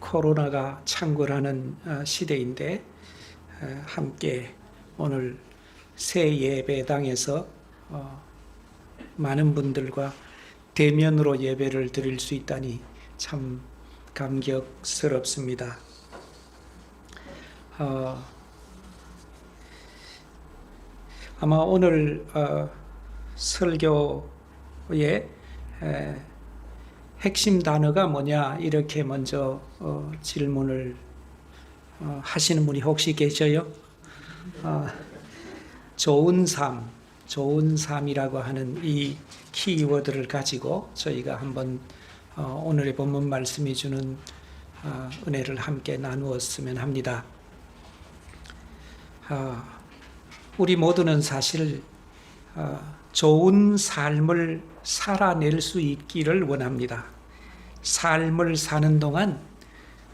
코로나가 창궐하는 시대인데 함께 오늘 새 예배당에서 많은 분들과 대면으로 예배를 드릴 수 있다니 참 감격스럽습니다. 아마 오늘 설교의 핵심 단어가 뭐냐 이렇게 먼저 질문을 하시는 분이 혹시 계셔요? 좋은 삶이라고 하는 이 키워드를 가지고 저희가 한번 오늘의 본문 말씀이 주는 은혜를 함께 나누었으면 합니다. 우리 모두는 사실 좋은 삶을 살아낼 수 있기를 원합니다. 삶을 사는 동안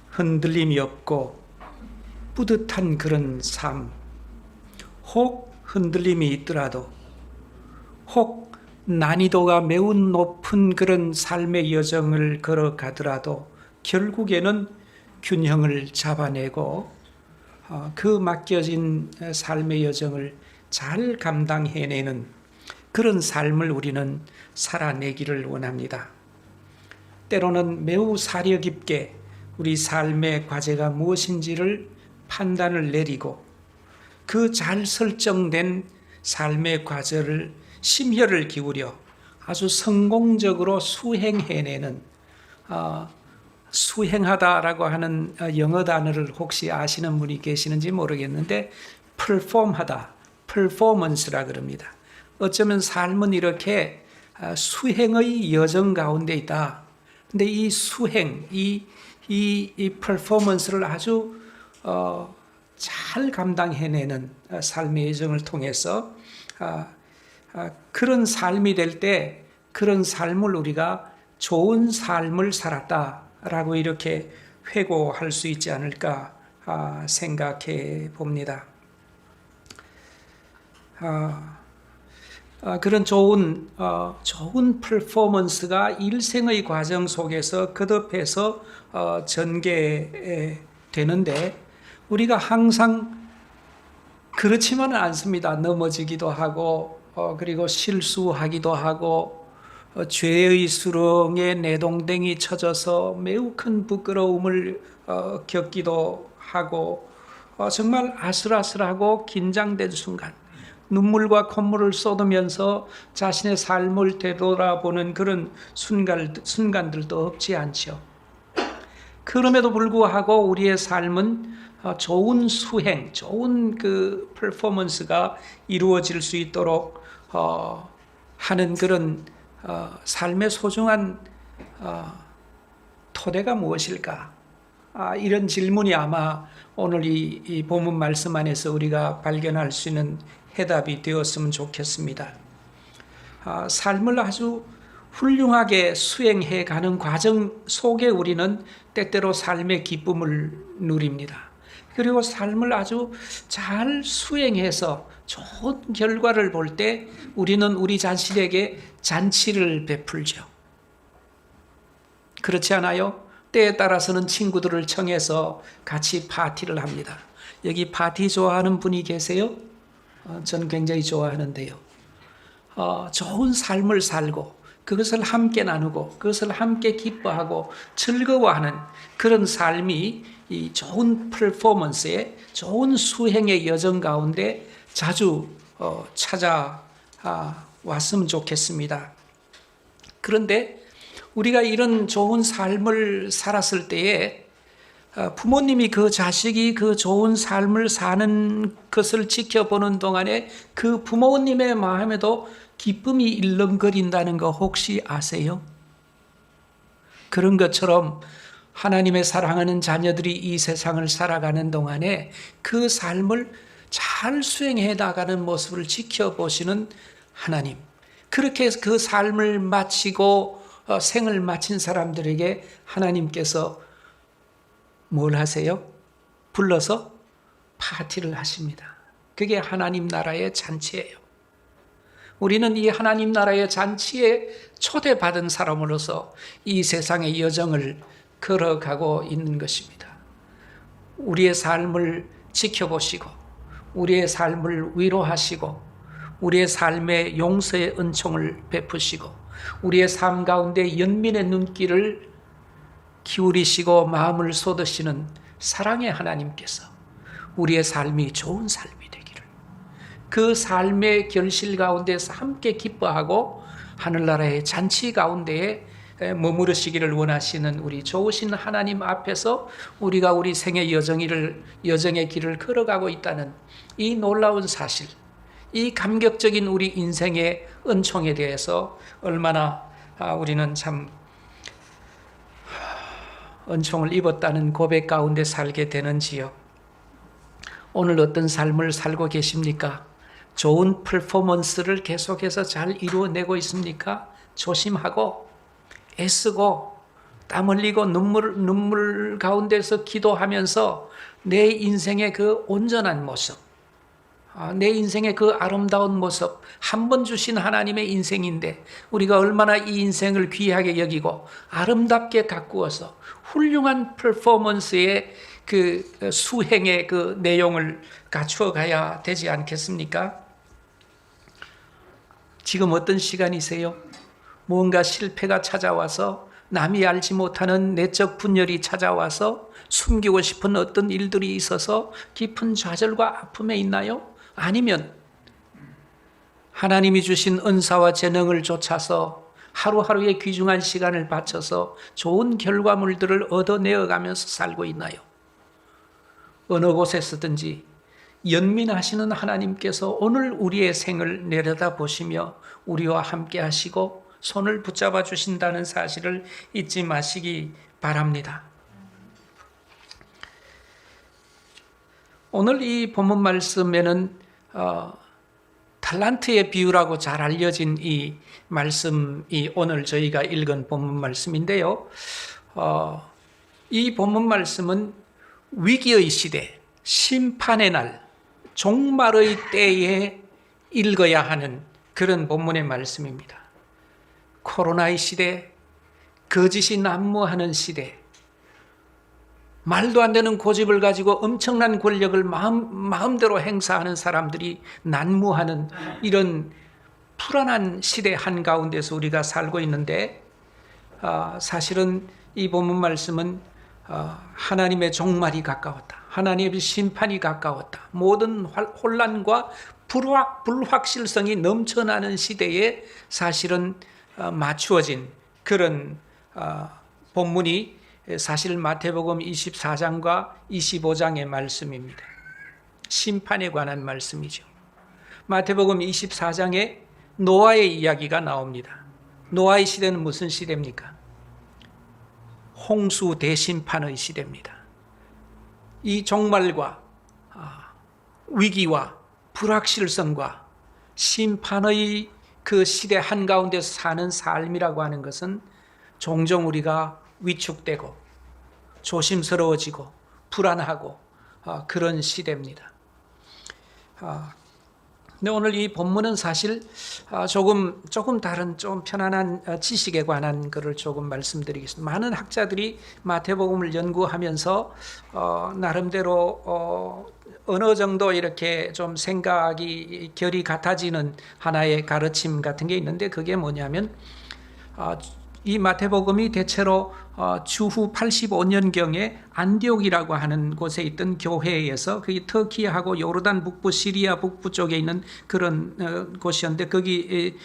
흔들림이 없고 뿌듯한 그런 삶, 혹 흔들림이 있더라도, 혹 난이도가 매우 높은 그런 삶의 여정을 걸어가더라도 결국에는 균형을 잡아내고 그 맡겨진 삶의 여정을 잘 감당해내는 그런 삶을 우리는 살아내기를 원합니다. 때로는 매우 사려 깊게 우리 삶의 과제가 무엇인지를 판단을 내리고 그 잘 설정된 삶의 과제를 심혈을 기울여 아주 성공적으로 수행해내는 수행하다라고 하는 영어 단어를 혹시 아시는 분이 계시는지 모르겠는데 perform하다, performance라 그럽니다. 어쩌면 삶은 이렇게 수행의 여정 가운데 있다. 근데 이 수행, 이 퍼포먼스를 아주 잘 감당해내는 삶의 여정을 통해서 그런 삶이 될 때 그런 삶을 우리가 좋은 삶을 살았다라고 이렇게 회고할 수 있지 않을까 생각해 봅니다. 그런 좋은 퍼포먼스가 일생의 과정 속에서 거듭해서 전개되는데 우리가 항상 그렇지만은 않습니다. 넘어지기도 하고 그리고 실수하기도 하고 죄의 수렁에 내동댕이 쳐져서 매우 큰 부끄러움을 겪기도 하고 정말 아슬아슬하고 긴장된 순간 눈물과 콧물을 쏟으면서 자신의 삶을 되돌아보는 그런 순간들도 없지 않죠. 그럼에도 불구하고 우리의 삶은 좋은 수행, 좋은 그 퍼포먼스가 이루어질 수 있도록 하는 그런 삶의 소중한 토대가 무엇일까? 이런 질문이 아마 오늘 이 본문 말씀 안에서 우리가 발견할 수 있는 해답이 되었으면 좋겠습니다. 삶을 아주 훌륭하게 수행해 가는 과정 속에 우리는 때때로 삶의 기쁨을 누립니다. 그리고 삶을 아주 잘 수행해서 좋은 결과를 볼 때 우리는 우리 자신에게 잔치를 베풀죠. 그렇지 않아요? 때에 따라서는 친구들을 청해서 같이 파티를 합니다. 여기 파티 좋아하는 분이 계세요? 저는 굉장히 좋아하는데요. 좋은 삶을 살고 그것을 함께 나누고 그것을 함께 기뻐하고 즐거워하는 그런 삶이 이 좋은 퍼포먼스의 좋은 수행의 여정 가운데 자주 찾아왔으면 좋겠습니다. 그런데 우리가 이런 좋은 삶을 살았을 때에 부모님이 그 자식이 그 좋은 삶을 사는 것을 지켜보는 동안에 그 부모님의 마음에도 기쁨이 일렁거린다는 거 혹시 아세요? 그런 것처럼 하나님의 사랑하는 자녀들이 이 세상을 살아가는 동안에 그 삶을 잘 수행해 나가는 모습을 지켜보시는 하나님, 그렇게 그 삶을 마치고 생을 마친 사람들에게 하나님께서 뭘 하세요? 불러서 파티를 하십니다. 그게 하나님 나라의 잔치예요. 우리는 이 하나님 나라의 잔치에 초대받은 사람으로서 이 세상의 여정을 걸어가고 있는 것입니다. 우리의 삶을 지켜보시고 우리의 삶을 위로하시고 우리의 삶에 용서의 은총을 베푸시고 우리의 삶 가운데 연민의 눈길을 기울이시고 마음을 쏟으시는 사랑의 하나님께서 우리의 삶이 좋은 삶이 되기를, 그 삶의 결실 가운데서 함께 기뻐하고 하늘나라의 잔치 가운데에 머무르시기를 원하시는 우리 좋으신 하나님 앞에서 우리가 우리 생의 여정의 길을 걸어가고 있다는 이 놀라운 사실, 이 감격적인 우리 인생의 은총에 대해서 얼마나 우리는 참 은총을 입었다는 고백 가운데 살게 되는지요. 오늘 어떤 삶을 살고 계십니까? 좋은 퍼포먼스를 계속해서 잘 이루어내고 있습니까? 조심하고 애쓰고 땀 흘리고 눈물 가운데서 기도하면서 내 인생의 그 온전한 모습, 내 인생의 그 아름다운 모습, 한 번 주신 하나님의 인생인데 우리가 얼마나 이 인생을 귀하게 여기고 아름답게 가꾸어서 훌륭한 퍼포먼스의 그 수행의 그 내용을 갖추어 가야 되지 않겠습니까? 지금 어떤 시간이세요? 무언가 실패가 찾아와서 남이 알지 못하는 내적 분열이 찾아와서 숨기고 싶은 어떤 일들이 있어서 깊은 좌절과 아픔에 있나요? 아니면 하나님이 주신 은사와 재능을 좇아서 하루하루의 귀중한 시간을 바쳐서 좋은 결과물들을 얻어내어가면서 살고 있나요? 어느 곳에서든지 연민하시는 하나님께서 오늘 우리의 생을 내려다보시며 우리와 함께 하시고 손을 붙잡아 주신다는 사실을 잊지 마시기 바랍니다. 오늘 이 본문 말씀에는 탈란트의 비유라고 잘 알려진 이 말씀이 오늘 저희가 읽은 본문 말씀인데요. 이 본문 말씀은 위기의 시대, 심판의 날, 종말의 때에 읽어야 하는 그런 본문의 말씀입니다. 코로나의 시대, 거짓이 난무하는 시대, 말도 안 되는 고집을 가지고 엄청난 권력을 마음대로 행사하는 사람들이 난무하는 이런 불안한 시대 한가운데서 우리가 살고 있는데, 사실은 이 본문 말씀은 하나님의 종말이 가까웠다, 하나님의 심판이 가까웠다, 모든 혼란과 불확실성이 넘쳐나는 시대에 사실은 맞추어진 그런 본문이 사실 마태복음 24장과 25장의 말씀입니다. 심판에 관한 말씀이죠. 마태복음 24장에 노아의 이야기가 나옵니다. 노아의 시대는 무슨 시대입니까? 홍수 대심판의 시대입니다. 이 종말과 위기와 불확실성과 심판의 그 시대 한가운데서 사는 삶이라고 하는 것은 종종 우리가 위축되고 조심스러워지고 불안하고 그런 시대입니다. 근데 오늘 이 본문은 사실 조금 다른 좀 편안한 지식에 관한 것을 조금 말씀드리겠습니다. 많은 학자들이 마태복음을 연구하면서 나름대로 어느 정도 이렇게 좀 생각이 결이 같아지는 하나의 가르침 같은 게 있는데, 그게 뭐냐면 이 마태복음이 대체로 주후 85년경에 안디옥이라고 하는 곳에 있던 교회에서, 그게 터키하고 요르단 북부, 시리아 북부 쪽에 있는 그런 곳이었는데, 거기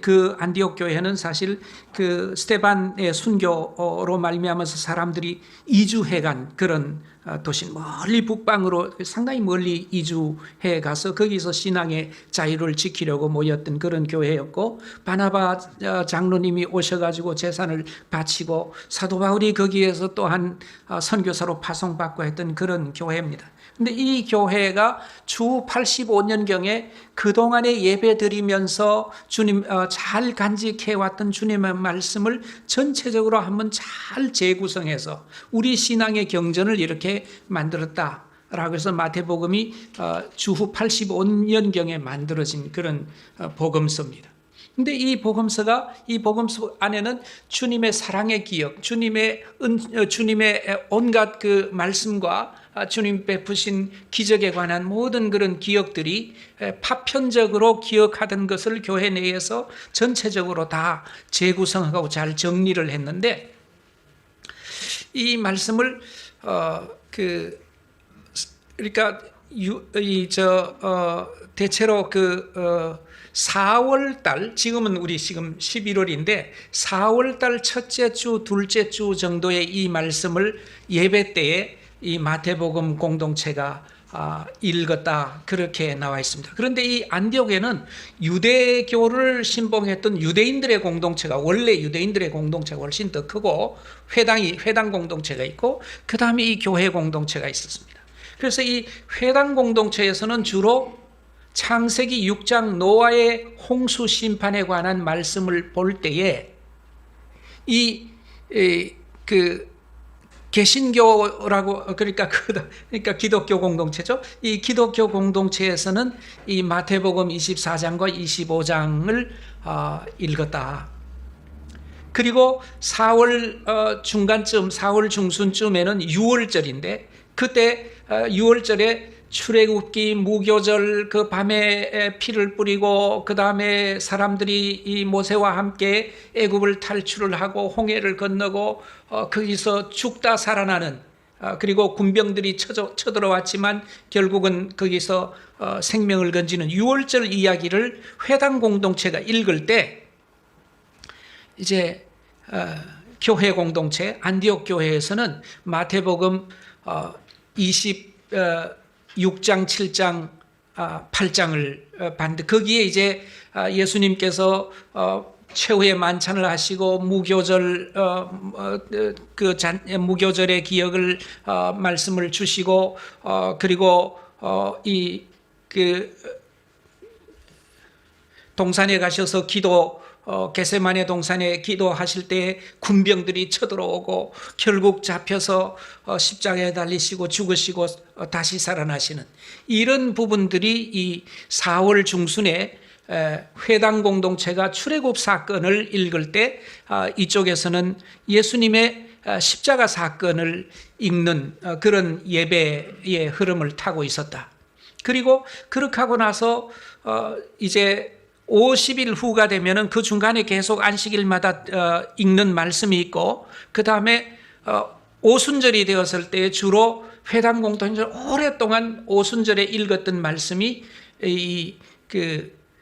그 안디옥 교회는 사실 그 스데반의 순교로 말미암아서 사람들이 이주해간 그런 도시, 멀리 북방으로 상당히 멀리 이주해 가서 거기서 신앙의 자유를 지키려고 모였던 그런 교회였고, 바나바 장로님이 오셔가지고 재산을 바치고 사도 바울이 거기에서 또한 선교사로 파송받고 했던 그런 교회입니다. 근데 이 교회가 주 85년경에 그동안에 예배 드리면서 주님 잘 간직해왔던 주님의 말씀을 전체적으로 한번 잘 재구성해서 우리 신앙의 경전을 이렇게 만들었다라고 해서 마태복음이 주후 85년경에 만들어진 그런 복음서입니다. 근데 이 복음서 안에는 주님의 사랑의 기억, 주님의 온갖 그 말씀과 주님 베푸신 기적에 관한 모든 그런 기억들이 파편적으로 기억하던 것을 교회 내에서 전체적으로 다 재구성하고 잘 정리를 했는데, 이 말씀을 그러니까 대체로 4월달, 지금은 우리 지금 11월인데 4월달 첫째 주, 둘째 주 정도의 이 말씀을 예배 때에 이 마태복음 공동체가 읽었다, 그렇게 나와 있습니다. 그런데 이 안디옥에는 유대교를 신봉했던 유대인들의 공동체가, 원래 유대인들의 공동체가 훨씬 더 크고 회당 공동체가 있고 그 다음에 이 교회 공동체가 있었습니다. 그래서 이 회당 공동체에서는 주로 창세기 6장 노아의 홍수 심판에 관한 말씀을 볼 때에 개신교라고, 그러니까 기독교 공동체죠. 이 기독교 공동체에서는 이 마태복음 24장과 25장을 읽었다. 그리고 4월 중간쯤, 4월 중순쯤에는 6월절인데, 그때 6월절에 출애굽기, 무교절, 그 밤에 피를 뿌리고 그 다음에 사람들이 이 모세와 함께 애굽을 탈출을 하고 홍해를 건너고 거기서 죽다 살아나는, 그리고 군병들이 쳐들어왔지만 결국은 거기서 생명을 건지는 6월절 이야기를 회당 공동체가 읽을 때, 이제 교회 공동체 안디옥 교회에서는 마태복음 26장, 7장, 8장을 봤는데, 거기에 이제 예수님께서 최후의 만찬을 하시고 무교절, 무교절의 기억을 말씀을 주시고, 그리고 동산에 가셔서 겟세마네 동산에 기도하실 때 군병들이 쳐들어오고 결국 잡혀서 십자가에 달리시고 죽으시고 다시 살아나시는 이런 부분들이 이 4월 중순에 회당 공동체가 출애굽 사건을 읽을 때 이쪽에서는 예수님의 십자가 사건을 읽는 그런 예배의 흐름을 타고 있었다. 그리고 그렇게 하고 나서 이제 50일 후가 되면은 그 중간에 계속 안식일마다 읽는 말씀이 있고, 그 다음에 오순절이 되었을 때 주로 회당 공동체 오랫동안 오순절에 읽었던 말씀이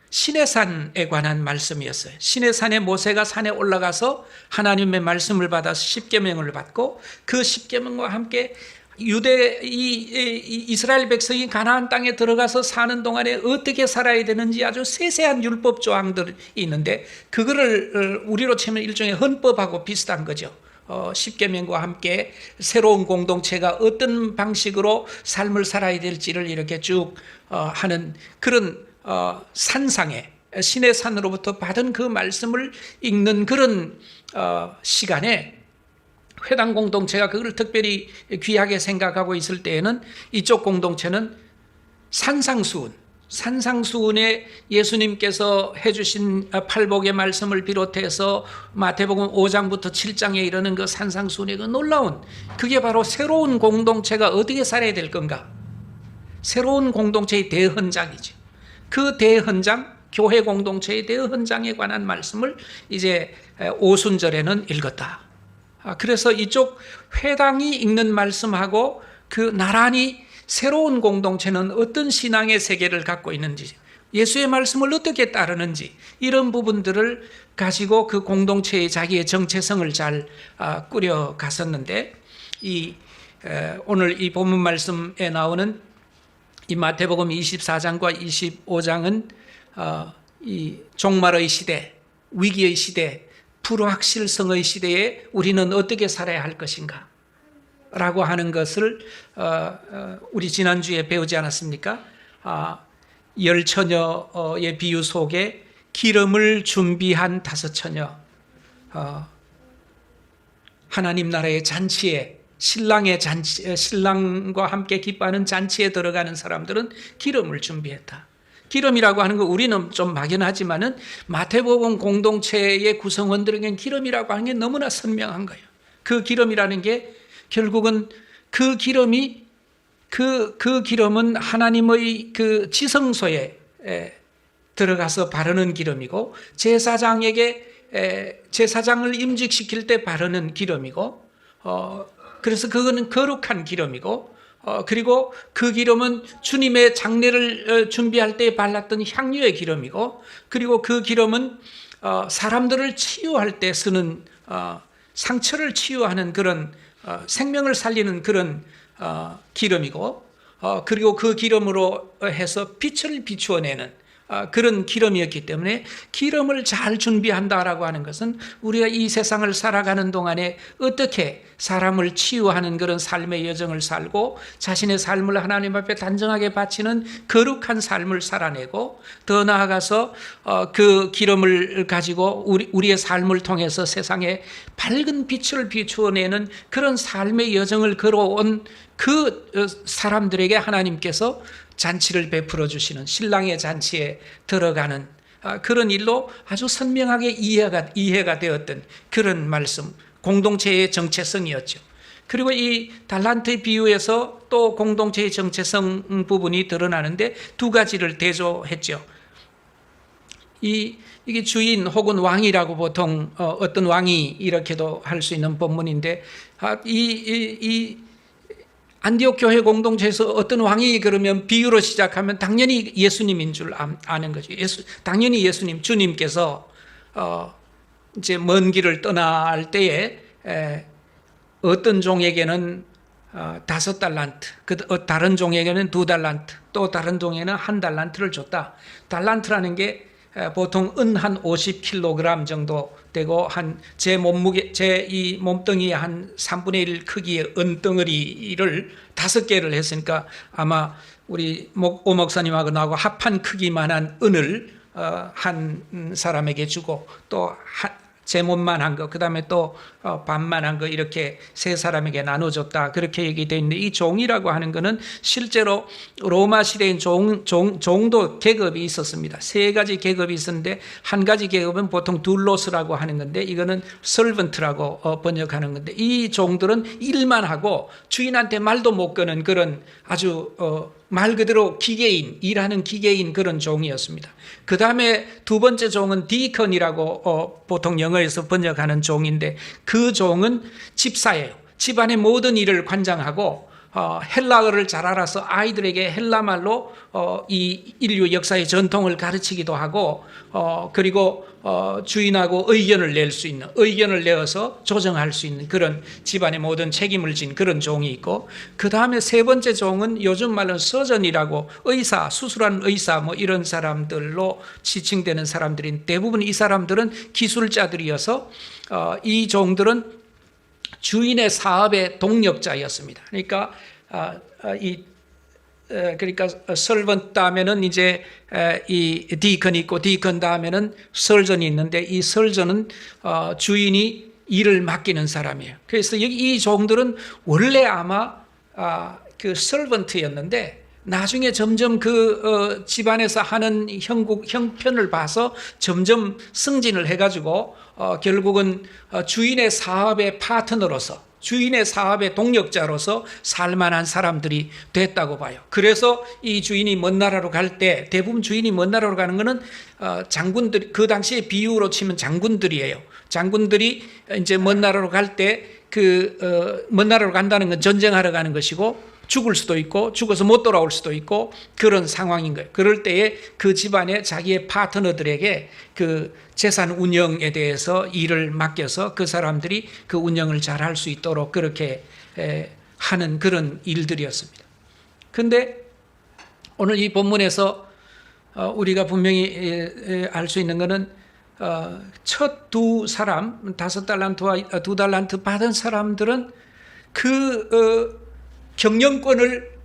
시내산에 관한 말씀이었어요. 시내산에 모세가 산에 올라가서 하나님의 말씀을 받아서 십계명을 받고, 그 십계명과 함께 이스라엘 백성이 가나안 땅에 들어가서 사는 동안에 어떻게 살아야 되는지 아주 세세한 율법 조항들이 있는데, 그거를 우리로 치면 일종의 헌법하고 비슷한 거죠. 십계명과 함께 새로운 공동체가 어떤 방식으로 삶을 살아야 될지를 이렇게 쭉 하는 그런 산상에, 신의 산으로부터 받은 그 말씀을 읽는 그런 시간에 회당 공동체가 그걸 특별히 귀하게 생각하고 있을 때에는 이쪽 공동체는 산상수훈에 예수님께서 해주신 팔복의 말씀을 비롯해서 마태복음 5장부터 7장에 이르는 그 산상수훈의 그 놀라운, 그게 바로 새로운 공동체가 어떻게 살아야 될 건가, 새로운 공동체의 대헌장이죠. 그 대헌장, 교회 공동체의 대헌장에 관한 말씀을 이제 오순절에는 읽었다. 그래서 이쪽 회당이 읽는 말씀하고 그 나란히 새로운 공동체는 어떤 신앙의 세계를 갖고 있는지, 예수의 말씀을 어떻게 따르는지, 이런 부분들을 가지고 그 공동체의 자기의 정체성을 잘 꾸려갔었는데, 오늘 이 본문 말씀에 나오는 이 마태복음 24장과 25장은 이 종말의 시대, 위기의 시대, 불확실성의 시대에 우리는 어떻게 살아야 할 것인가 라고 하는 것을 우리 지난주에 배우지 않았습니까? 열 처녀의 비유 속에 기름을 준비한 5처녀, 하나님 나라의 잔치에, 신랑과 함께 기뻐하는 잔치에 들어가는 사람들은 기름을 준비했다. 기름이라고 하는 거 우리는 좀 막연하지만은 마태복음 공동체의 구성원들에게는 기름이라고 하는 게 너무나 선명한 거예요. 그 기름이라는 게 결국은 그 기름이 그 기름은 하나님의 그 지성소에 들어가서 바르는 기름이고, 제사장을 임직시킬 때 바르는 기름이고, 그래서 그거는 거룩한 기름이고, 그리고 그 기름은 주님의 장례를 준비할 때 발랐던 향유의 기름이고, 그리고 그 기름은 사람들을 치유할 때 쓰는 상처를 치유하는 그런 생명을 살리는 그런 기름이고, 그리고 그 기름으로 해서 빛을 비추어내는 그런 기름이었기 때문에 기름을 잘 준비한다라고 하는 것은 우리가 이 세상을 살아가는 동안에 어떻게 사람을 치유하는 그런 삶의 여정을 살고 자신의 삶을 하나님 앞에 단정하게 바치는 거룩한 삶을 살아내고, 더 나아가서 그 기름을 가지고 우리의 삶을 통해서 세상에 밝은 빛을 비추어내는 그런 삶의 여정을 걸어온 그 사람들에게 하나님께서 잔치를 베풀어 주시는, 신랑의 잔치에 들어가는 그런 일로 아주 선명하게 이해가 되었던 그런 말씀, 공동체의 정체성이었죠. 그리고 이 달란트의 비유에서 또 공동체의 정체성 부분이 드러나는데 두 가지를 대조했죠. 이게 주인 혹은 왕이라고 보통 어떤 왕이 이렇게도 할 수 있는 본문인데, 이 안디옥 교회 공동체에서 어떤 왕이 그러면 비유로 시작하면 당연히 예수님인 줄 아는 거죠. 당연히 예수님, 주님께서 이제 먼 길을 떠날 때에 어떤 종에게는 5달란트, 다른 종에게는 2달란트, 또 다른 종에게는 1달란트를 줬다. 달란트라는 게 보통 은 한 50kg 정도 되고, 제 이 몸뚱이의 한 3분의 1 크기의 은덩어리를 5개를 했으니까 아마 우리 오 목사님하고 나하고 합한 크기만한 은을 한 사람에게 주고, 또 제 몸만 한 거, 그 다음에 또 반만 한 거, 이렇게 세 사람에게 나눠줬다, 그렇게 얘기되어 있는데, 이 종이라고 하는 거는 실제로 로마 시대인 종도 계급이 있었습니다. 3가지 계급이 있었는데, 한 가지 계급은 보통 둘로스라고 하는 건데, 이거는 설번트라고 번역하는 건데, 이 종들은 일만 하고 주인한테 말도 못 거는 그런 아주 말 그대로 기계인, 일하는 기계인 그런 종이었습니다. 그 다음에 두 번째 종은 디컨이라고 보통 영어에서 번역하는 종인데, 그 종은 집사예요. 집안의 모든 일을 관장하고, 헬라어를 잘 알아서 아이들에게 헬라말로 이 인류 역사의 전통을 가르치기도 하고, 그리고 주인하고 의견을 내어서 조정할 수 있는 그런 집안의 모든 책임을 진 그런 종이 있고, 그 다음에 세 번째 종은 요즘 말로 서전이라고, 수술하는 의사 뭐 이런 사람들로 지칭되는 사람들인, 대부분 이 사람들은 기술자들이어서 이 종들은 주인의 사업의 동력자였습니다. 그러니까 설번 다음에는 이제 이 디컨이 있고, 디컨 다음에는 설전이 있는데, 이 설전은 주인이 일을 맡기는 사람이에요. 그래서 이 종들은 원래 아마 그 설번트였는데, 나중에 점점 그 집안에서 하는 형편을 봐서 점점 승진을 해가지고 결국은 주인의 사업의 파트너로서, 주인의 사업의 동력자로서 살만한 사람들이 됐다고 봐요. 그래서 이 주인이 먼 나라로 갈 때, 대부분 주인이 먼 나라로 가는 것은 장군들, 그 당시에 비유로 치면 장군들이에요. 장군들이 이제 먼 나라로 갈 때, 먼 나라로 간다는 건 전쟁하러 가는 것이고, 죽을 수도 있고 죽어서 못 돌아올 수도 있고 그런 상황인 거예요. 그럴 때에 그 집안에 자기의 파트너들에게 그 재산 운영에 대해서 일을 맡겨서 그 사람들이 그 운영을 잘 할 수 있도록 그렇게 하는 그런 일들이었습니다. 그런데 오늘 이 본문에서 우리가 분명히 알 수 있는 것은 첫 두 사람, 5달란트와 2달란트 받은 사람들은 경영권을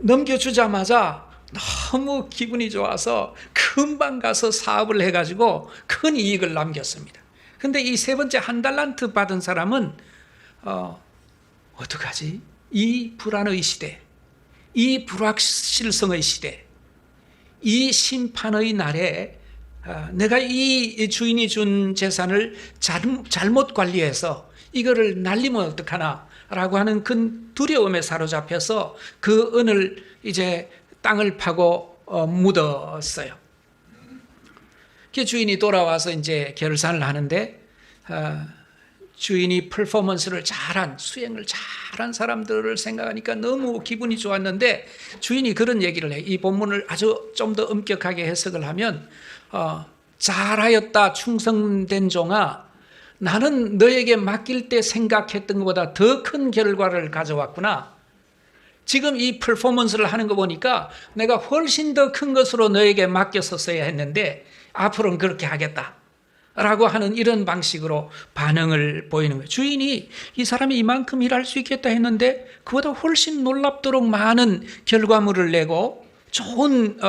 넘겨주자마자 너무 기분이 좋아서 금방 가서 사업을 해가지고 큰 이익을 남겼습니다. 그런데 이 세 번째 1달란트 받은 사람은 어떡하지? 이 불안의 시대, 이 불확실성의 시대, 이 심판의 날에 내가 이 주인이 준 재산을 잘못 관리해서 이거를 날리면 어떡하나 라고 하는 큰 두려움에 사로잡혀서 그 은을 이제 땅을 파고 묻었어요. 그 주인이 돌아와서 이제 결산을 하는데 주인이 퍼포먼스를 잘한, 수행을 잘한 사람들을 생각하니까 너무 기분이 좋았는데 주인이 그런 얘기를 해요. 이 본문을 아주 좀 더 엄격하게 해석을 하면 잘하였다 충성된 종아, 나는 너에게 맡길 때 생각했던 것보다 더 큰 결과를 가져왔구나. 지금 이 퍼포먼스를 하는 거 보니까 내가 훨씬 더 큰 것으로 너에게 맡겼었어야 했는데 앞으로는 그렇게 하겠다 라고 하는 이런 방식으로 반응을 보이는 거예요. 주인이 이 사람이 이만큼 일할 수 있겠다 했는데 그보다 훨씬 놀랍도록 많은 결과물을 내고 좋은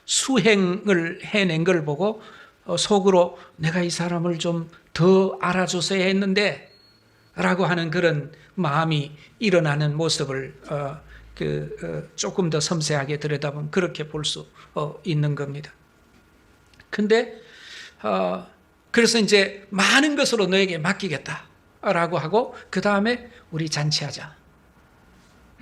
수행을 해낸 걸 보고 속으로 내가 이 사람을 좀 더 알아줬어야 했는데 라고 하는 그런 마음이 일어나는 모습을 조금 더 섬세하게 들여다보면 그렇게 볼 수 있는 겁니다. 근데 그래서 이제 많은 것으로 너에게 맡기겠다라고 하고 그 다음에 우리 잔치하자.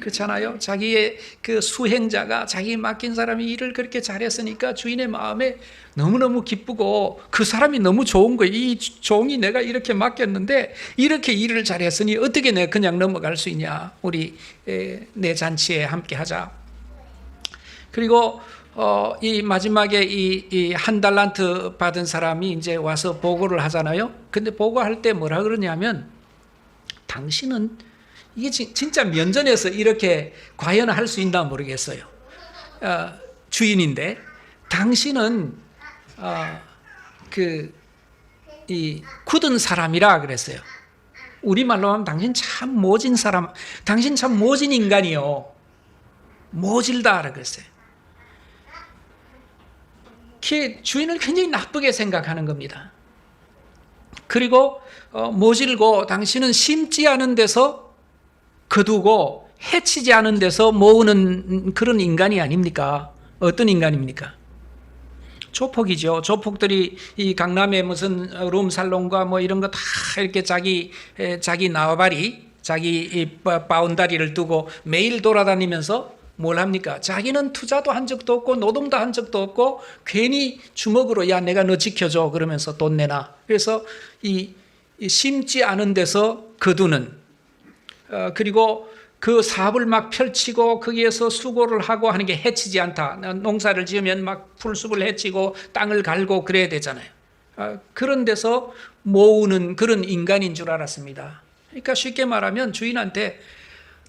그렇잖아요. 자기의 그 수행자가 자기 맡긴 사람이 일을 그렇게 잘했으니까 주인의 마음에 너무너무 기쁘고 그 사람이 너무 좋은 거예요. 이 종이 내가 이렇게 맡겼는데 이렇게 일을 잘했으니 어떻게 내가 그냥 넘어갈 수 있냐. 우리 내 잔치에 함께 하자. 그리고 이 마지막에 이 한 달란트 받은 사람이 이제 와서 보고를 하잖아요. 근데 보고할 때 뭐라 그러냐면 당신은 이게 진짜 면전에서 이렇게 과연 할 수 있나 모르겠어요. 주인인데 당신은 이 굳은 사람이라 그랬어요. 우리말로 하면 당신 참 모진 사람, 당신 참 모진 인간이요. 모질다 그랬어요. 주인을 굉장히 나쁘게 생각하는 겁니다. 그리고 모질고 당신은 심지 않은 데서 거두고 해치지 않은 데서 모으는 그런 인간이 아닙니까? 어떤 인간입니까? 조폭이죠. 조폭들이 이 강남에 무슨 룸살롱과 뭐 이런 거 다 이렇게 자기縄張り, 자기 바운다리를 두고 매일 돌아다니면서 뭘 합니까? 자기는 투자도 한 적도 없고 노동도 한 적도 없고 괜히 주먹으로 야 내가 너 지켜줘 그러면서 돈 내놔. 그래서 이 심지 않은 데서 거두는 그리고 그 사업을 막 펼치고 거기에서 수고를 하고 하는 게 해치지 않다. 농사를 지으면 막 풀숲을 해치고 땅을 갈고 그래야 되잖아요. 그런 데서 모으는 그런 인간인 줄 알았습니다. 그러니까 쉽게 말하면 주인한테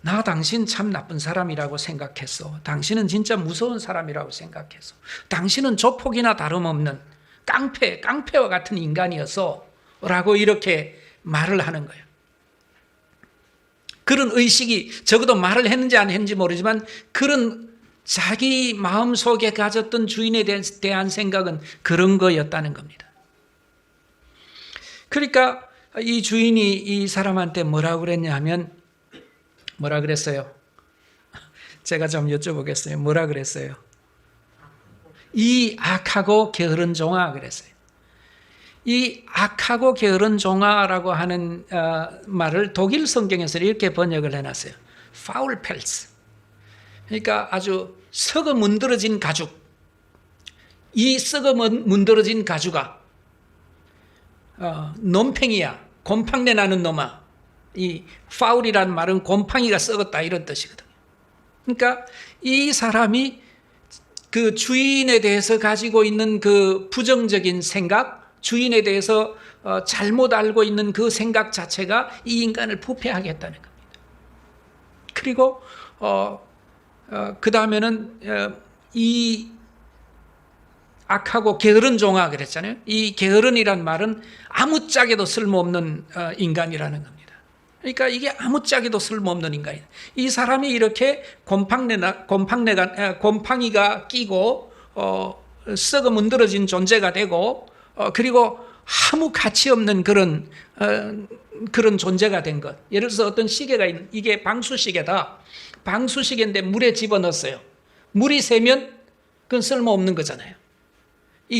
나 당신 참 나쁜 사람이라고 생각했어. 당신은 진짜 무서운 사람이라고 생각했어. 당신은 조폭이나 다름없는 깡패와 같은 인간이었어. 라고 이렇게 말을 하는 거예요. 그런 의식이 적어도 말을 했는지 안 했는지 모르지만 그런 자기 마음속에 가졌던 주인에 대한 생각은 그런 거였다는 겁니다. 그러니까 이 주인이 이 사람한테 뭐라고 그랬냐 하면 뭐라 그랬어요? 제가 좀 여쭤보겠어요. 뭐라 그랬어요? 이 악하고 게으른 종아 그랬어요. 이 악하고 게으른 종아라고 하는 말을 독일 성경에서 이렇게 번역을 해놨어요. 파울 펠스. 그러니까 아주 썩어 문드러진 가죽. 이 썩어 문드러진 가죽아 놈팽이야. 곰팡내 나는 놈아. 이 파울이라는 말은 곰팡이가 썩었다 이런 뜻이거든요. 그러니까 이 사람이 그 주인에 대해서 가지고 있는 그 부정적인 생각, 주인에 대해서 잘못 알고 있는 그 생각 자체가 이 인간을 부패하게 했다는 겁니다. 그리고 그 다음에는 이 악하고 게으른 종아 그랬잖아요. 이 게으른이란 말은 아무짝에도 쓸모없는 인간이라는 겁니다. 그러니까 이게 아무짝에도 쓸모없는 인간이다. 이 사람이 이렇게 곰팡이가 끼고 썩어 문드러진 존재가 되고 그리고 아무 가치 없는 그런 존재가 된 것. 예를 들어서 어떤 시계가 이게 방수시계다. 방수시계인데 물에 집어넣었어요. 물이 새면 그건 쓸모없는 거잖아요.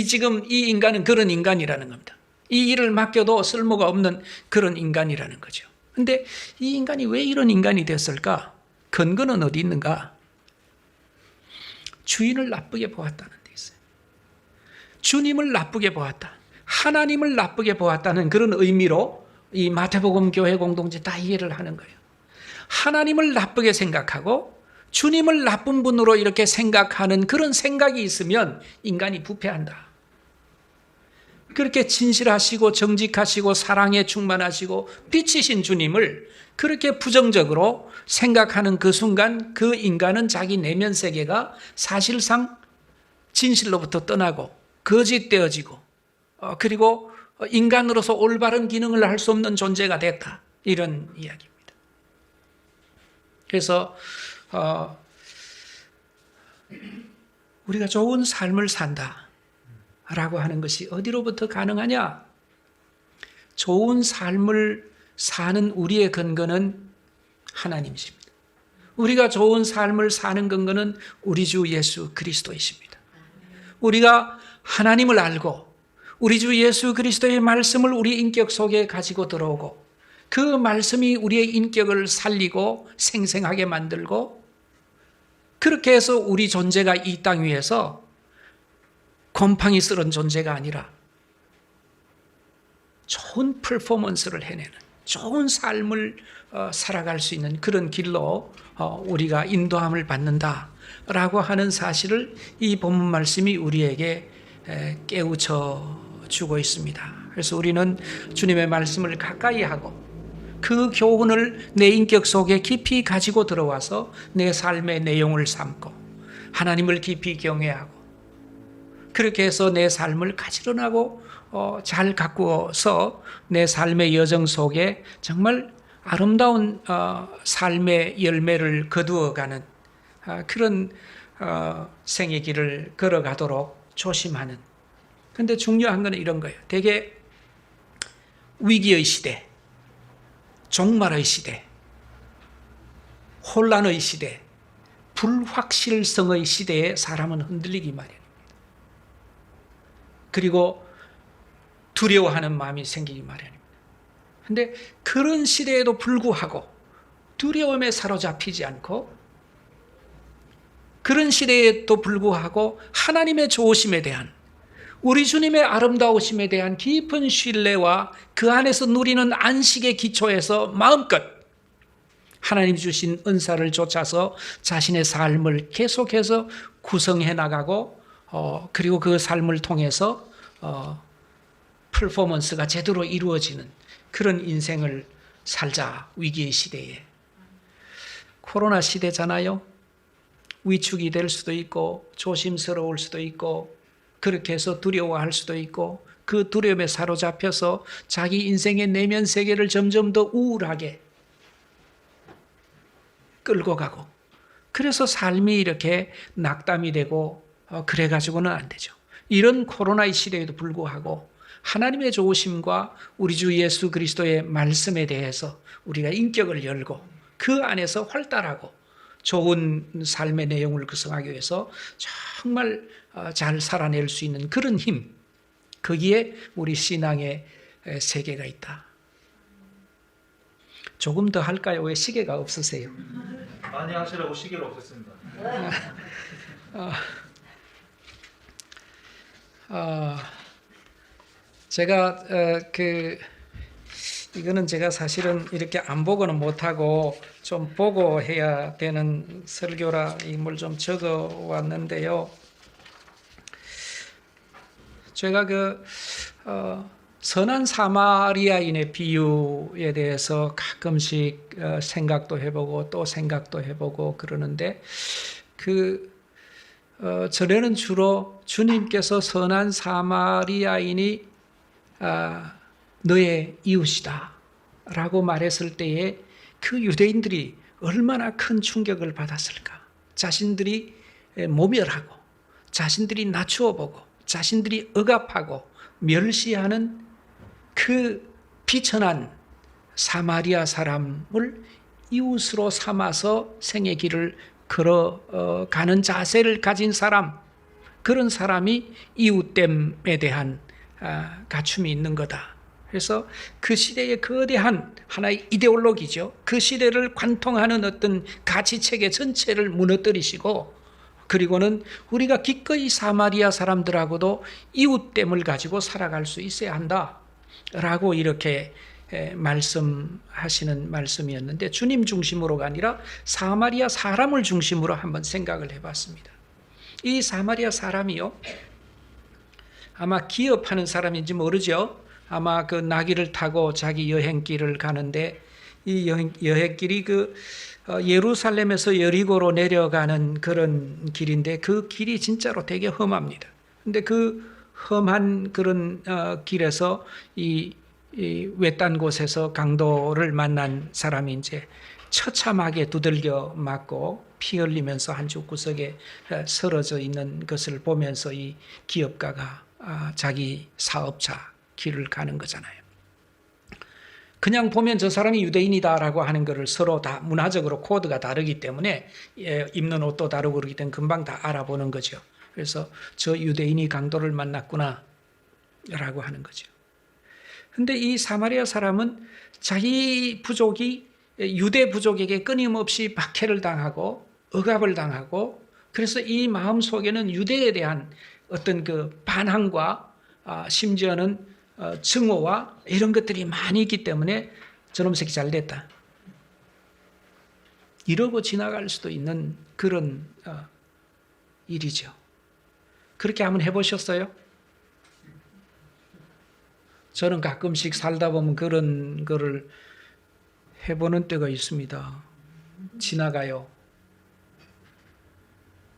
지금 이 인간은 그런 인간이라는 겁니다. 이 일을 맡겨도 쓸모가 없는 그런 인간이라는 거죠. 근데 이 인간이 왜 이런 인간이 됐을까? 근거는 어디 있는가? 주인을 나쁘게 보았다는 데 있어요. 주님을 나쁘게 보았다. 하나님을 나쁘게 보았다는 그런 의미로 이 마태복음 교회 공동체 다 이해를 하는 거예요. 하나님을 나쁘게 생각하고 주님을 나쁜 분으로 이렇게 생각하는 그런 생각이 있으면 인간이 부패한다. 그렇게 진실하시고 정직하시고 사랑에 충만하시고 빛이신 주님을 그렇게 부정적으로 생각하는 그 순간 그 인간은 자기 내면 세계가 사실상 진실로부터 떠나고 거짓되어지고 그리고 인간으로서 올바른 기능을 할 수 없는 존재가 됐다. 이런 이야기입니다. 그래서 우리가 좋은 삶을 산다 라고 하는 것이 어디로부터 가능하냐? 좋은 삶을 사는 우리의 근거는 하나님이십니다. 우리가 좋은 삶을 사는 근거는 우리 주 예수 그리스도이십니다. 우리가 하나님을 알고 우리 주 예수 그리스도의 말씀을 우리 인격 속에 가지고 들어오고 그 말씀이 우리의 인격을 살리고 생생하게 만들고 그렇게 해서 우리 존재가 이 땅 위에서 곰팡이 쓸은 존재가 아니라 좋은 퍼포먼스를 해내는 좋은 삶을 살아갈 수 있는 그런 길로 우리가 인도함을 받는다라고 하는 사실을 이 본문 말씀이 우리에게 깨우쳐 주고 있습니다. 그래서 우리는 주님의 말씀을 가까이 하고 그 교훈을 내 인격 속에 깊이 가지고 들어와서 내 삶의 내용을 삼고 하나님을 깊이 경외하고 그렇게 해서 내 삶을 가지런하고 잘 가꾸어서 내 삶의 여정 속에 정말 아름다운 삶의 열매를 거두어가는 그런 생의 길을 걸어가도록 조심하는. 그런데 중요한 건 이런 거예요. 되게 위기의 시대, 종말의 시대, 혼란의 시대, 불확실성의 시대에 사람은 흔들리기 마련입니다. 그리고 두려워하는 마음이 생기기 마련입니다. 그런데 그런 시대에도 불구하고 두려움에 사로잡히지 않고 그런 시대에도 불구하고 하나님의 좋으심에 대한 우리 주님의 아름다우심에 대한 깊은 신뢰와 그 안에서 누리는 안식의 기초에서 마음껏 하나님 주신 은사를 쫓아서 자신의 삶을 계속해서 구성해 나가고 그리고 그 삶을 통해서 퍼포먼스가 제대로 이루어지는 그런 인생을 살자. 위기의 시대에. 코로나 시대잖아요. 위축이 될 수도 있고 조심스러울 수도 있고 그렇게 해서 두려워할 수도 있고 그 두려움에 사로잡혀서 자기 인생의 내면 세계를 점점 더 우울하게 끌고 가고 그래서 삶이 이렇게 낙담이 되고 그래가지고는 안 되죠. 이런 코로나의 시대에도 불구하고 하나님의 좋으심과 우리 주 예수 그리스도의 말씀에 대해서 우리가 인격을 열고 그 안에서 활달하고 좋은 삶의 내용을 구성하기 위해서 정말 잘 살아낼 수 있는 그런 힘, 거기에 우리 신앙의 세계가 있다. 조금 더 할까요? 왜 시계가 없으세요? 많이 하시라고 시계를 없앴습니다. 제가 이거는 제가 사실은 이렇게 안 보고는 못하고 좀 보고 해야 되는 설교라 뭘 좀 적어 왔는데요. 제가 선한 사마리아인의 비유에 대해서 가끔씩 생각도 해보고 또 생각도 해보고 그러는데 전에는 주로 주님께서 선한 사마리아인이 너의 이웃이다 라고 말했을 때에 그 유대인들이 얼마나 큰 충격을 받았을까. 자신들이 모멸하고 자신들이 낮추어 보고 자신들이 억압하고 멸시하는 그 비천한 사마리아 사람을 이웃으로 삼아서 생의 길을 걸어가는 자세를 가진 사람, 그런 사람이 이웃됨에 대한 갖춤이 있는 거다. 그래서 그 시대의 거대한 하나의 이데올로기죠. 그 시대를 관통하는 어떤 가치체계 전체를 무너뜨리시고, 그리고는 우리가 기꺼이 사마리아 사람들하고도 이웃됨을 가지고 살아갈 수 있어야 한다 라고 이렇게 말씀하시는 말씀이었는데, 주님 중심으로가 아니라 사마리아 사람을 중심으로 한번 생각을 해봤습니다. 이 사마리아 사람이요, 아마 기업하는 사람인지 모르죠. 아마 그 나귀를 타고 자기 여행길을 가는데, 이 여행길이 예루살렘에서 여리고로 내려가는 그런 길인데, 그 길이 진짜로 되게 험합니다. 근데 그 험한 그런 길에서 이 외딴 곳에서 강도를 만난 사람이 이제 처참하게 두들겨 맞고 피 흘리면서 한쪽 구석에 쓰러져 있는 것을 보면서 이 기업가가 자기 사업자 길을 가는 거잖아요. 그냥 보면 저 사람이 유대인이다라고 하는 것을 서로 다 문화적으로 코드가 다르기 때문에, 입는 옷도 다르고 그러기 때문에 금방 다 알아보는 거죠. 그래서 저 유대인이 강도를 만났구나 라고 하는 거죠. 근데 이 사마리아 사람은 자기 부족이 유대 부족에게 끊임없이 박해를 당하고 억압을 당하고, 그래서 이 마음 속에는 유대에 대한 어떤 그 반항과 심지어는 증오와 이런 것들이 많이 있기 때문에 저놈 새끼 잘 됐다 이러고 지나갈 수도 있는 그런 일이죠. 그렇게 한번 해보셨어요? 저는 가끔씩 살다 보면 그런 거를 해보는 때가 있습니다. 지나가요.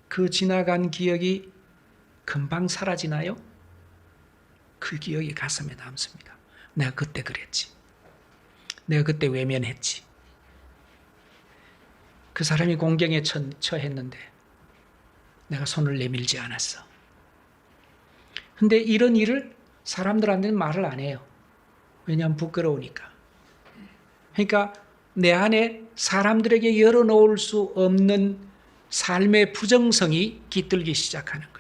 그 지나간 기억이 금방 사라지나요? 그 기억이 가슴에 남습니다. 내가 그때 그랬지. 내가 그때 외면했지. 그 사람이 공경에 처했는데 내가 손을 내밀지 않았어. 근데 이런 일을 사람들한테는 말을 안 해요. 왜냐하면 부끄러우니까. 그러니까 내 안에 사람들에게 열어놓을 수 없는 삶의 부정성이 깃들기 시작하는 거예요.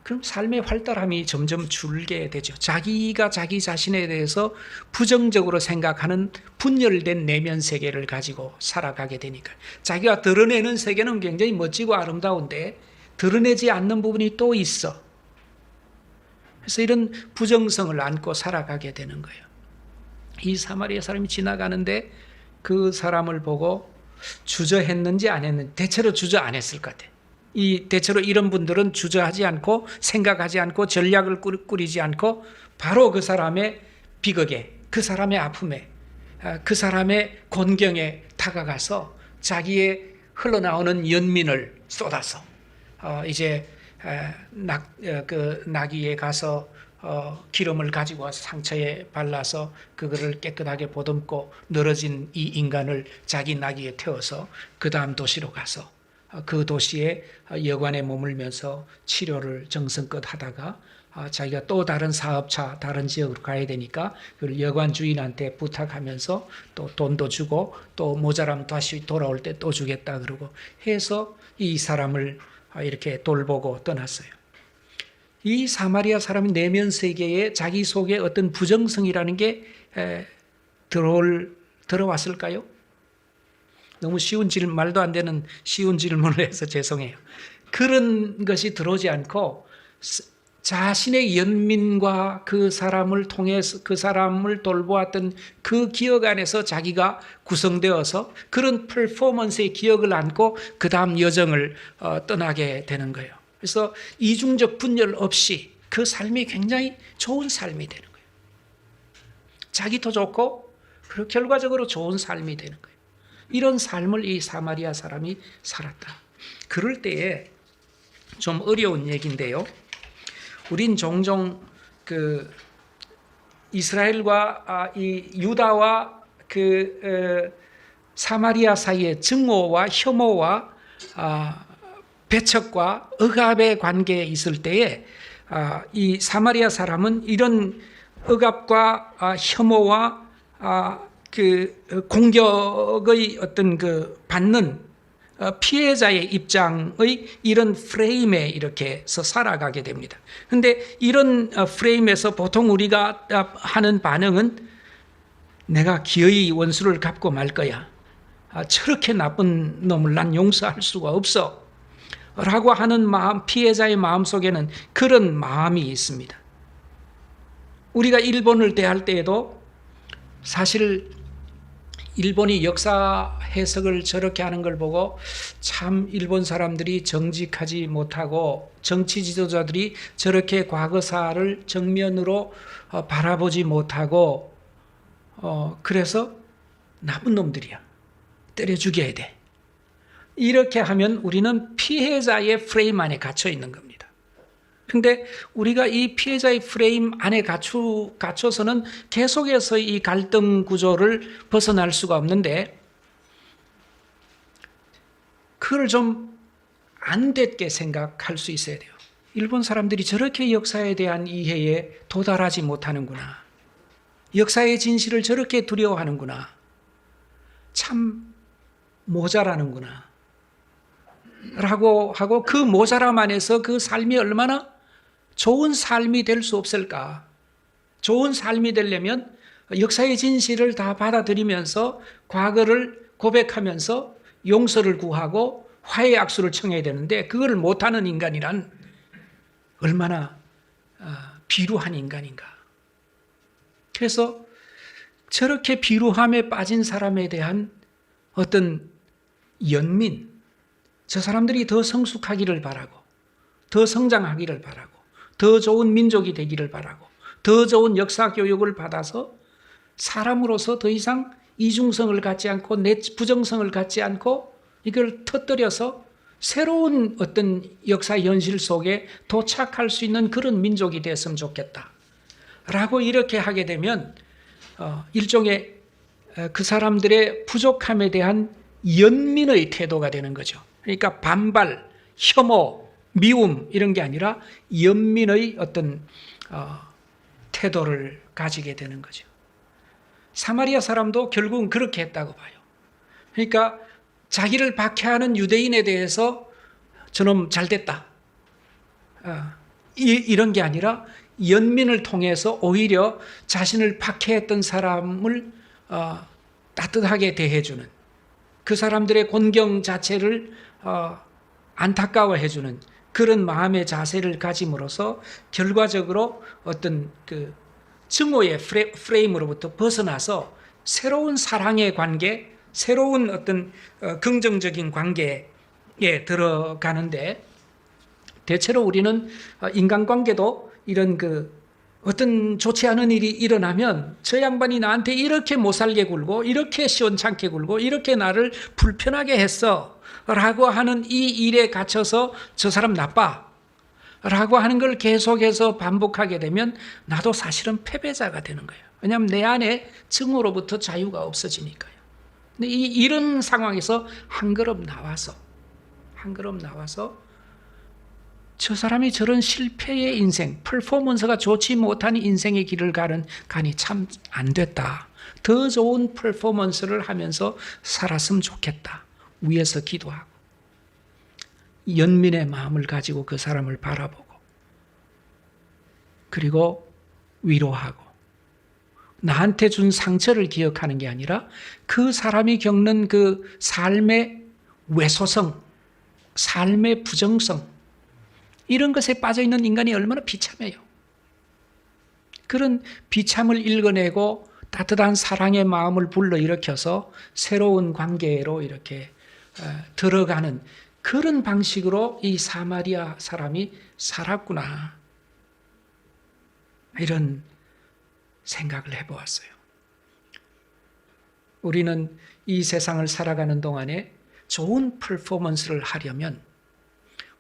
그럼 삶의 활달함이 점점 줄게 되죠. 자기가 자기 자신에 대해서 부정적으로 생각하는 분열된 내면 세계를 가지고 살아가게 되니까, 자기가 드러내는 세계는 굉장히 멋지고 아름다운데 드러내지 않는 부분이 또 있어. 그래서 이런 부정성을 안고 살아가게 되는 거예요. 이 사마리아 사람이 지나가는데 그 사람을 보고 주저했는지 안 했는지, 대체로 주저 안 했을 것 같아요. 대체로 이런 분들은 주저하지 않고 생각하지 않고 전략을 꾸리지 않고 바로 그 사람의 비극에, 그 사람의 아픔에, 그 사람의 곤경에 다가가서 자기의 흘러나오는 연민을 쏟아서 이제 그 나귀에 가서 기름을 가지고 와서 상처에 발라서 그거를 깨끗하게 보듬고 늘어진 이 인간을 자기 나귀에 태워서 그 다음 도시로 가서 그 도시에 여관에 머물면서 치료를 정성껏 하다가 자기가 또 다른 사업차, 다른 지역으로 가야 되니까 그걸 여관 주인한테 부탁하면서 또 돈도 주고 또 모자라면 다시 돌아올 때 또 주겠다 그러고 해서 이 사람을 이렇게 돌보고 떠났어요. 이 사마리아 사람의 내면 세계에 자기 속에 어떤 부정성이라는 게 들어왔을까요? 너무 말도 안 되는 쉬운 질문을 해서 죄송해요. 그런 것이 들어오지 않고 자신의 연민과 그 사람을 통해서 그 사람을 돌보았던 그 기억 안에서 자기가 구성되어서 그런 퍼포먼스의 기억을 안고 그 다음 여정을 떠나게 되는 거예요. 그래서 이중적 분열 없이 그 삶이 굉장히 좋은 삶이 되는 거예요. 자기도 좋고 그리고 결과적으로 좋은 삶이 되는 거예요. 이런 삶을 이 사마리아 사람이 살았다. 그럴 때에 좀 어려운 얘기인데요. 우린 종종 그 이스라엘과 이 유다와 그 사마리아 사이의 증오와 혐오와 배척과 억압의 관계에 있을 때에 이 사마리아 사람은 이런 억압과 혐오와 그 공격의 어떤 그 받는 피해자의 입장의 이런 프레임에 이렇게서 살아가게 됩니다. 근데 이런 프레임에서 보통 우리가 하는 반응은 내가 기어이 원수를 갚고 말 거야. 저렇게 나쁜 놈을 난 용서할 수가 없어. 라고 하는 마음, 피해자의 마음 속에는 그런 마음이 있습니다. 우리가 일본을 대할 때에도 사실 일본이 역사 해석을 저렇게 하는 걸 보고 참 일본 사람들이 정직하지 못하고 정치 지도자들이 저렇게 과거사를 정면으로 바라보지 못하고 그래서 나쁜 놈들이야. 때려 죽여야 돼. 이렇게 하면 우리는 피해자의 프레임 안에 갇혀 있는 겁니다. 근데 우리가 이 피해자의 프레임 안에 갇혀서는 계속해서 이 갈등 구조를 벗어날 수가 없는데 그걸 좀 안 됐게 생각할 수 있어야 돼요. 일본 사람들이 저렇게 역사에 대한 이해에 도달하지 못하는구나. 역사의 진실을 저렇게 두려워하는구나. 참 모자라는구나. 라고 하고 그 모자람 안에서 그 삶이 얼마나 좋은 삶이 될 수 없을까? 좋은 삶이 되려면 역사의 진실을 다 받아들이면서 과거를 고백하면서 용서를 구하고 화해의 악수를 청해야 되는데 그걸 못하는 인간이란 얼마나 비루한 인간인가. 그래서 저렇게 비루함에 빠진 사람에 대한 어떤 연민, 저 사람들이 더 성숙하기를 바라고 더 성장하기를 바라고 더 좋은 민족이 되기를 바라고 더 좋은 역사 교육을 받아서 사람으로서 더 이상 이중성을 갖지 않고 부정성을 갖지 않고 이걸 터뜨려서 새로운 어떤 역사 현실 속에 도착할 수 있는 그런 민족이 됐으면 좋겠다. 라고 이렇게 하게 되면 일종의 그 사람들의 부족함에 대한 연민의 태도가 되는 거죠. 그러니까 반발, 혐오, 미움 이런 게 아니라 연민의 어떤 태도를 가지게 되는 거죠. 사마리아 사람도 결국은 그렇게 했다고 봐요. 그러니까 자기를 박해하는 유대인에 대해서 저놈 잘됐다. 이런 게 아니라 연민을 통해서 오히려 자신을 박해했던 사람을 따뜻하게 대해주는 그 사람들의 곤경 자체를 안타까워해주는 그런 마음의 자세를 가짐으로써 결과적으로 어떤 그 증오의 프레임으로부터 벗어나서 새로운 사랑의 관계, 새로운 어떤 긍정적인 관계에 들어가는데 대체로 우리는 인간관계도 이런 어떤 좋지 않은 일이 일어나면 저 양반이 나한테 이렇게 못 살게 굴고 이렇게 시원찮게 굴고 이렇게 나를 불편하게 했어 라고 하는 이 일에 갇혀서 저 사람 나빠 라고 하는 걸 계속해서 반복하게 되면 나도 사실은 패배자가 되는 거예요. 왜냐하면 내 안에 증오로부터 자유가 없어지니까요. 근데 이런 상황에서 한 걸음 나와서 저 사람이 저런 실패의 인생, 퍼포먼스가 좋지 못한 인생의 길을 가니 참 안 됐다. 더 좋은 퍼포먼스를 하면서 살았으면 좋겠다. 위에서 기도하고 연민의 마음을 가지고 그 사람을 바라보고 그리고 위로하고 나한테 준 상처를 기억하는 게 아니라 그 사람이 겪는 그 삶의 왜소성, 삶의 부정성 이런 것에 빠져있는 인간이 얼마나 비참해요. 그런 비참을 읽어내고 따뜻한 사랑의 마음을 불러일으켜서 새로운 관계로 이렇게 들어가는 그런 방식으로 이 사마리아 사람이 살았구나. 이런 생각을 해보았어요. 우리는 이 세상을 살아가는 동안에 좋은 퍼포먼스를 하려면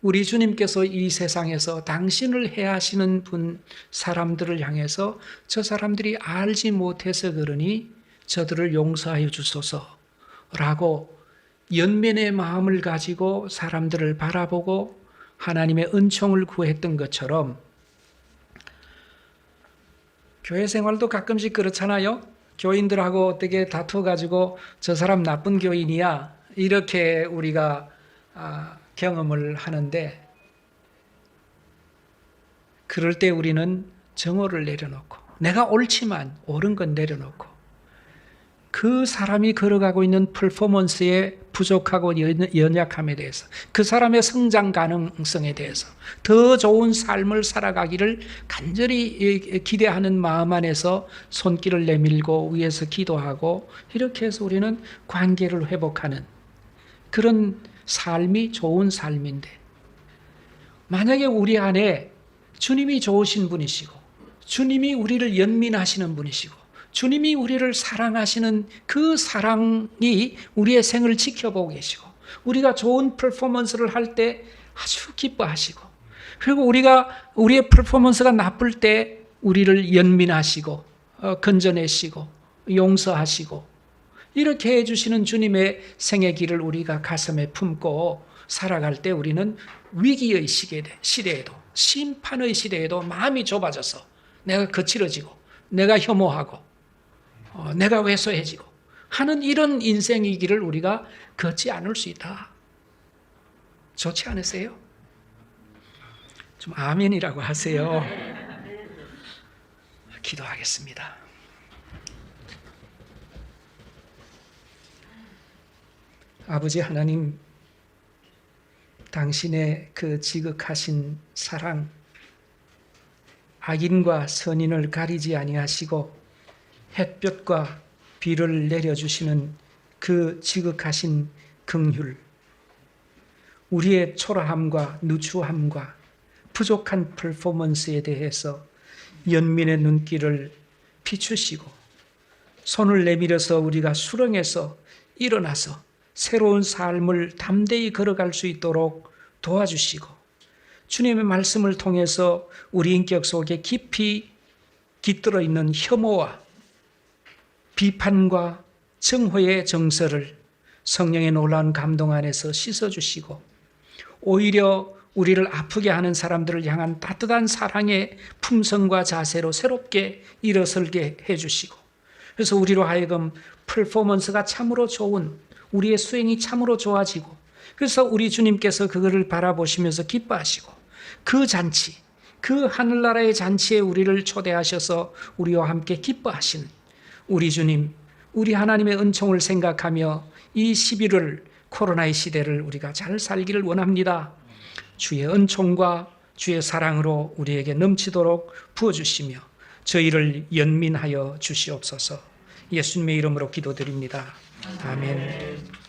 우리 주님께서 이 세상에서 당신을 해하시는 사람들을 향해서 저 사람들이 알지 못해서 그러니 저들을 용서하여 주소서라고 연민의 마음을 가지고 사람들을 바라보고 하나님의 은총을 구했던 것처럼 교회 생활도 가끔씩 그렇잖아요. 교인들하고 어떻게 다투어가지고 저 사람 나쁜 교인이야 이렇게 우리가 경험을 하는데, 그럴 때 우리는 정오를 내려놓고, 내가 옳지만 옳은 건 내려놓고, 그 사람이 걸어가고 있는 퍼포먼스의 부족하고 연약함에 대해서, 그 사람의 성장 가능성에 대해서 더 좋은 삶을 살아가기를 간절히 기대하는 마음 안에서 손길을 내밀고 위에서 기도하고, 이렇게 해서 우리는 관계를 회복하는 그런 삶이 좋은 삶인데, 만약에 우리 안에 주님이 좋으신 분이시고, 주님이 우리를 연민하시는 분이시고, 주님이 우리를 사랑하시는 그 사랑이 우리의 생을 지켜보고 계시고, 우리가 좋은 퍼포먼스를 할 때 아주 기뻐하시고, 그리고 우리의 퍼포먼스가 나쁠 때 우리를 연민하시고 건져내시고 용서하시고, 이렇게 해주시는 주님의 생의 길을 우리가 가슴에 품고 살아갈 때, 우리는 위기의 시대에도, 심판의 시대에도 마음이 좁아져서 내가 거칠어지고, 내가 혐오하고, 내가 왜소해지고 하는 이런 인생의 길을 우리가 걷지 않을 수 있다. 좋지 않으세요? 좀 아멘이라고 하세요. 기도하겠습니다. 아버지 하나님, 당신의 그 지극하신 사랑, 악인과 선인을 가리지 아니하시고 햇볕과 비를 내려주시는 그 지극하신 긍휼, 우리의 초라함과 누추함과 부족한 퍼포먼스에 대해서 연민의 눈길을 비추시고, 손을 내밀어서 우리가 수렁에서 일어나서 새로운 삶을 담대히 걸어갈 수 있도록 도와주시고, 주님의 말씀을 통해서 우리 인격 속에 깊이 깃들어 있는 혐오와 비판과 증오의 정서를 성령의 놀라운 감동 안에서 씻어주시고, 오히려 우리를 아프게 하는 사람들을 향한 따뜻한 사랑의 품성과 자세로 새롭게 일어설게 해주시고, 그래서 우리로 하여금 퍼포먼스가 참으로 좋은, 우리의 수행이 참으로 좋아지고, 그래서 우리 주님께서 그거를 바라보시면서 기뻐하시고, 그 잔치, 그 하늘나라의 잔치에 우리를 초대하셔서 우리와 함께 기뻐하시는 우리 주님, 우리 하나님의 은총을 생각하며 이 11월 코로나의 시대를 우리가 잘 살기를 원합니다. 주의 은총과 주의 사랑으로 우리에게 넘치도록 부어주시며 저희를 연민하여 주시옵소서. 예수님의 이름으로 기도드립니다. 아멘.